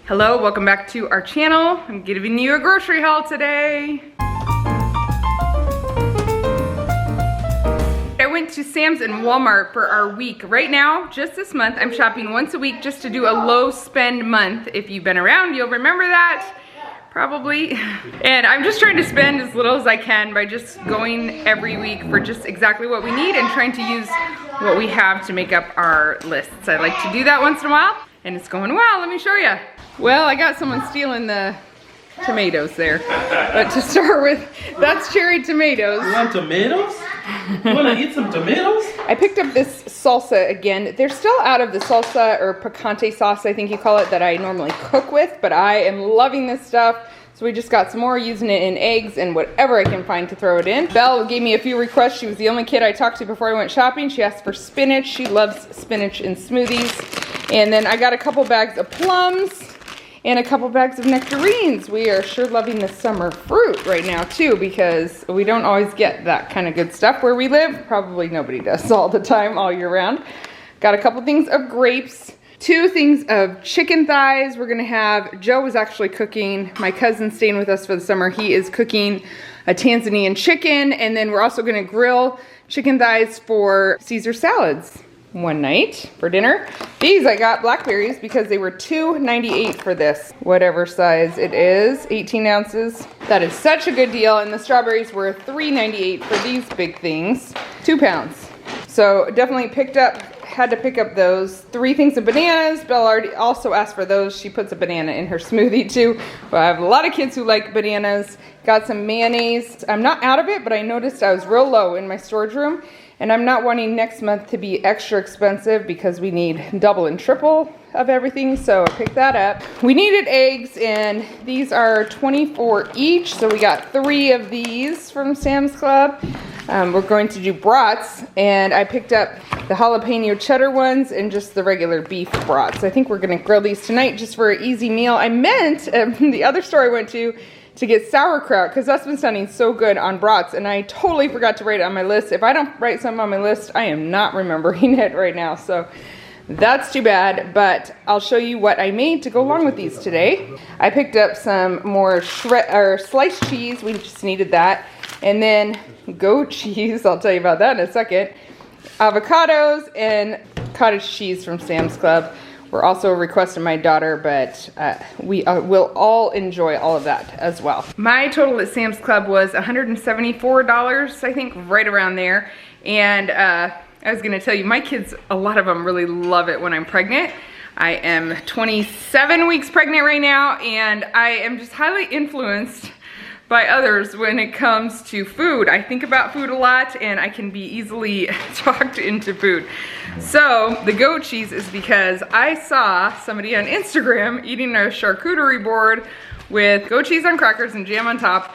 Hello, welcome back to our channel. I'm giving you a grocery haul today. I went to Sam's and Walmart for our week. Right now, just this month, I'm shopping once a week just to do a low spend month. If you've been around, you'll remember that. Probably. And I'm just trying to spend as little as I can by just going every week for just exactly what we need and trying to use what we have to make up our lists. I like to do that once in a while, and it's going well. Let me show you. Well, I got someone stealing the tomatoes there. But to start with, that's cherry tomatoes. You want tomatoes? You want to eat some tomatoes? I picked up this salsa again. They're still out of the salsa or picante sauce, I think you call it, that I normally cook with, but I am loving this stuff. So we just got some more, using it in eggs and whatever I can find to throw it in. Belle gave me a few requests. She was the only kid I talked to before I went shopping. She asked for spinach. She loves spinach in smoothies. And then I got a couple bags of plums and a couple bags of nectarines. We are sure loving the summer fruit right now too, because we don't always get that kind of good stuff where we live. Probably nobody does all the time, all year round. Got a couple things of grapes, 2 things of chicken thighs. We're gonna have, Joe was actually cooking, my cousin's staying with us for the summer. He is cooking a Tanzanian chicken, and then we're also gonna grill chicken thighs for Caesar salads one night for dinner. These I got blackberries because they were $2.98 for this, whatever size it is, 18 ounces. That is such a good deal, and the strawberries were $3.98 for these big things, 2 pounds. So definitely had to pick up those. 3 things of bananas. Belle already also asked for those. She puts a banana in her smoothie too. But I have a lot of kids who like bananas. Got some mayonnaise. I'm not out of it, but I noticed I was real low in my storage room. And I'm not wanting next month to be extra expensive because we need double and triple of everything, so I picked that up. We needed eggs, and these are 24 each, so we got 3 of these from Sam's Club. We're going to do brats, and I picked up the jalapeno cheddar ones and just the regular beef brats. I think we're gonna grill these tonight just for an easy meal. I meant, the other store I went to get sauerkraut, because that's been sounding so good on brats, and I totally forgot to write it on my list. If I don't write something on my list, I am not remembering it right now, so that's too bad, but I'll show you what I made to go along with these today. I picked up some more sliced cheese. We just needed that, and then goat cheese. I'll tell you about that in a second. Avocados and cottage cheese from Sam's Club were also a request of my daughter, but we will all enjoy all of that as well. My total at Sam's Club was $174, I think, right around there. And I was gonna tell you, my kids, a lot of them really love it when I'm pregnant. I am 27 weeks pregnant right now, and I am just highly influenced by others when it comes to food. I think about food a lot, and I can be easily talked into food. So the goat cheese is because I saw somebody on Instagram eating a charcuterie board with goat cheese on crackers and jam on top,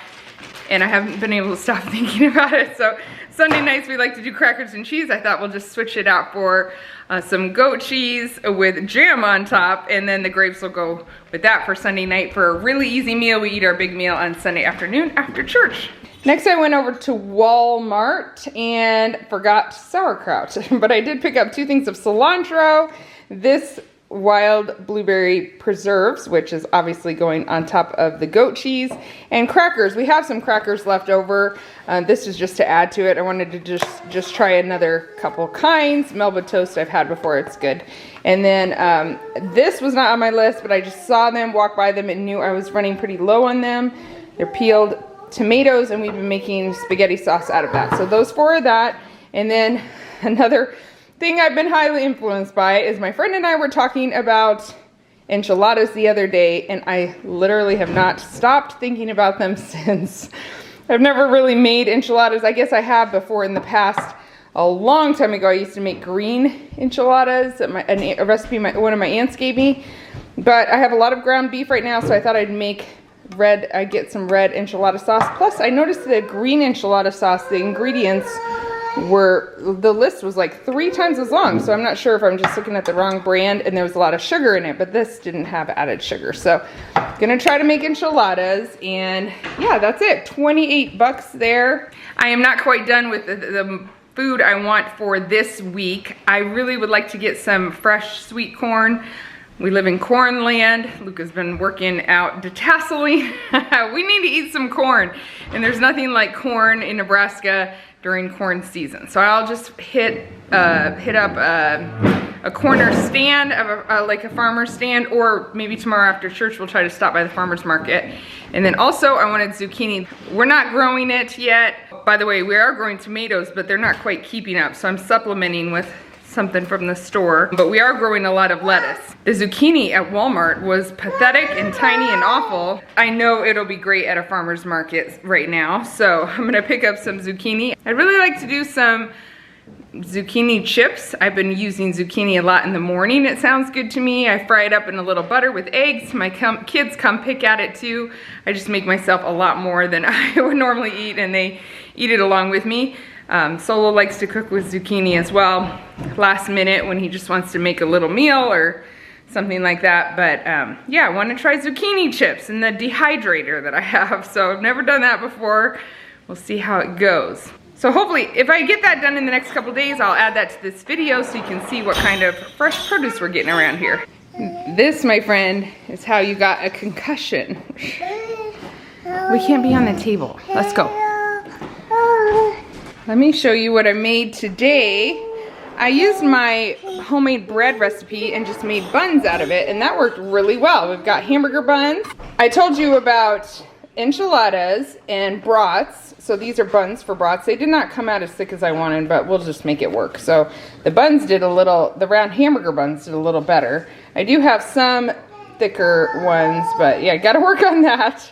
and I haven't been able to stop thinking about it. So Sunday nights we like to do crackers and cheese. I thought we'll just switch it out for some goat cheese with jam on top, and then the grapes will go with that for Sunday night for a really easy meal. We eat our big meal on Sunday afternoon after church. Next I went over to Walmart and forgot sauerkraut, but I did pick up 2 things of cilantro, this wild blueberry preserves, which is obviously going on top of the goat cheese, and crackers. We have some crackers left over. This is just to add to it. I wanted to just try another couple kinds. Melba toast I've had before, it's good. And then this was not on my list, but I just saw them, walked by them, and knew I was running pretty low on them. They're peeled tomatoes, and we've been making spaghetti sauce out of that. So those 4 are that. And then another thing I've been highly influenced by is my friend and I were talking about enchiladas the other day, and I literally have not stopped thinking about them since. I've never really made enchiladas. I guess I have before in the past. A long time ago I used to make green enchiladas, a recipe one of my aunts gave me, but I have a lot of ground beef right now, so I thought I'd make I'd get some red enchilada sauce. Plus I noticed the green enchilada sauce, the ingredients the list was like 3 times as long, so I'm not sure if I'm just looking at the wrong brand, and there was a lot of sugar in it, but this didn't have added sugar. So gonna try to make enchiladas, and yeah, that's it. 28 bucks there. I am not quite done with the food I want for this week. I really would like to get some fresh sweet corn We live in corn land. Luka's been working out detasseling. We need to eat some corn. And there's nothing like corn in Nebraska during corn season. So I'll just hit up a corner stand of like a farmer's stand, or maybe tomorrow after church we'll try to stop by the farmer's market. And then also I wanted zucchini. We're not growing it yet. By the way, we are growing tomatoes, but they're not quite keeping up. So I'm supplementing with something from the store, but we are growing a lot of lettuce. The zucchini at Walmart was pathetic and tiny and awful. I know it'll be great at a farmer's market right now, so I'm gonna pick up some zucchini. I'd really like to do some zucchini chips. I've been using zucchini a lot in the morning. It sounds good to me. I fry it up in a little butter with eggs. My kids come pick at it too. I just make myself a lot more than I would normally eat, and they eat it along with me. Solo likes to cook with zucchini as well, last minute when he just wants to make a little meal or something like that. But yeah, I want to try zucchini chips in the dehydrator that I have. So I've never done that before. We'll see how it goes. So hopefully, if I get that done in the next couple days, I'll add that to this video so you can see what kind of fresh produce we're getting around here. This, my friend, is how you got a concussion. We can't be on the table. Let's go. Let me show you what I made today. I used my homemade bread recipe and just made buns out of it, and that worked really well. We've got hamburger buns. I told you about enchiladas and brats. So these are buns for brats. They did not come out as thick as I wanted, but we'll just make it work. So the buns did the round hamburger buns did a little better. I do have some thicker ones, but yeah, gotta work on that.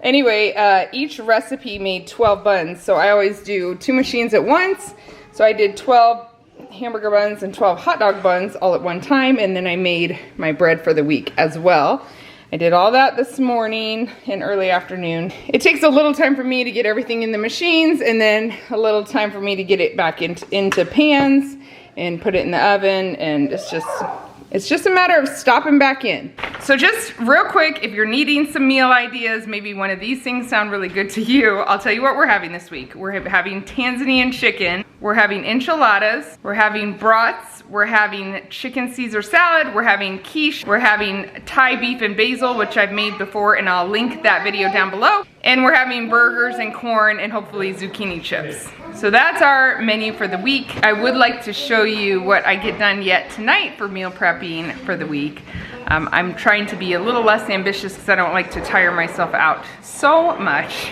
Anyway, each recipe made 12 buns, so I always do 2 machines at once. So I did 12 hamburger buns and 12 hot dog buns all at one time, and then I made my bread for the week as well. I did all that this morning and early afternoon. It takes a little time for me to get everything in the machines, and then a little time for me to get it back into pans and put it in the oven, and it's just a matter of stopping back in. So just real quick, if you're needing some meal ideas, maybe one of these things sound really good to you, I'll tell you what we're having this week. We're having Tanzanian chicken, we're having enchiladas, we're having brats, we're having chicken Caesar salad, we're having quiche, we're having Thai beef and basil, which I've made before, and I'll link that video down below. And we're having burgers and corn and hopefully zucchini chips. So that's our menu for the week. I would like to show you what I get done yet tonight for meal prepping for the week. I'm trying to be a little less ambitious because I don't like to tire myself out so much,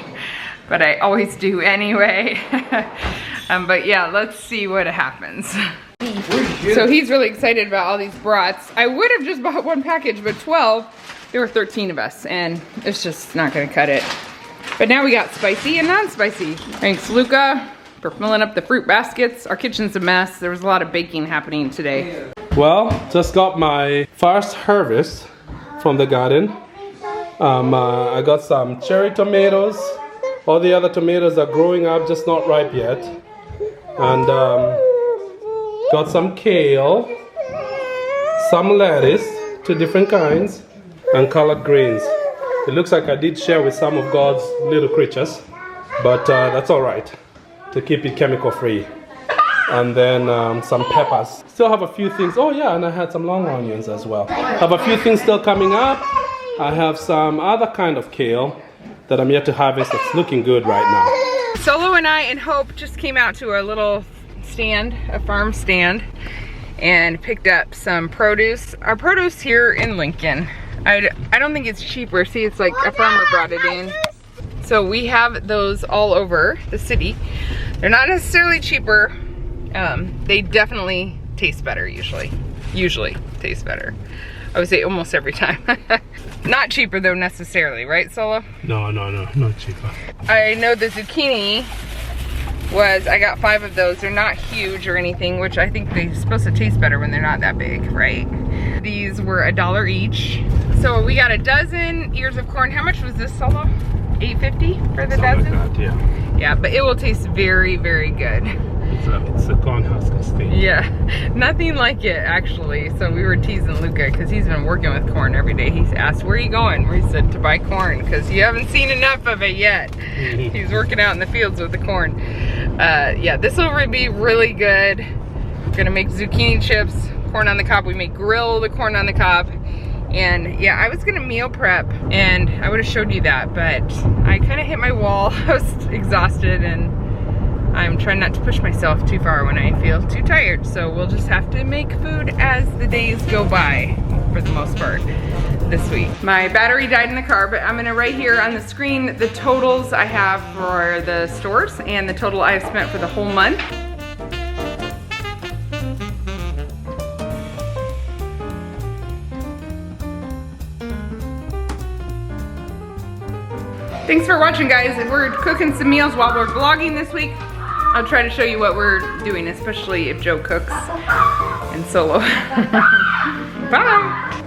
but I always do anyway. But yeah, let's see what happens. So he's really excited about all these brats. I would have just bought 1 package, but 12, there were 13 of us, and it's just not gonna cut it. But now we got spicy and non-spicy. Thanks, Luka, for filling up the fruit baskets. Our kitchen's a mess. There was a lot of baking happening today. Well, just got my first harvest from the garden. I got some cherry tomatoes. All the other tomatoes are growing up, just not ripe yet. And got some kale, some lettuce, 2 different kinds, and collard greens. It looks like I did share with some of God's little creatures, but that's all right to keep it chemical free. And then some peppers. Still have a few things. Oh yeah, and I had some long onions as well. Have a few things still coming up. I have some other kind of kale that I'm yet to harvest that's looking good right now. Solo and I and Hope just came out to a little stand, a farm stand, and picked up some produce. Our produce here in Lincoln, I don't think it's cheaper. See, it's like a farmer brought it in. So we have those all over the city. They're not necessarily cheaper. They definitely taste better usually. Usually taste better. I would say almost every time. Not cheaper though necessarily, right, Solo? No, not cheaper. I know the zucchini I got 5 of those. They're not huge or anything, which I think they're supposed to taste better when they're not that big, right? These were $1 each. So we got a dozen ears of corn. How much was this, Solo? $8.50 for the dozen? Like that, yeah. Yeah, but it will taste very, very good. It's a corn husk thing. Yeah, nothing like it actually. So we were teasing Luka because he's been working with corn every day. He's asked, where are you going? He said, to buy corn, because you haven't seen enough of it yet. He's working out in the fields with the corn. Yeah, this will be really good. We're gonna make zucchini chips, corn on the cob. We may grill the corn on the cob. And yeah, I was gonna meal prep and I would have showed you that, but I kind of hit my wall. I was exhausted and I'm trying not to push myself too far when I feel too tired. So we'll just have to make food as the days go by for the most part this week. My battery died in the car, but I'm gonna write here on the screen the totals I have for the stores and the total I've spent for the whole month. Thanks for watching, guys. We're cooking some meals while we're vlogging this week. I'll try to show you what we're doing, especially if Joe cooks and solo. Bye.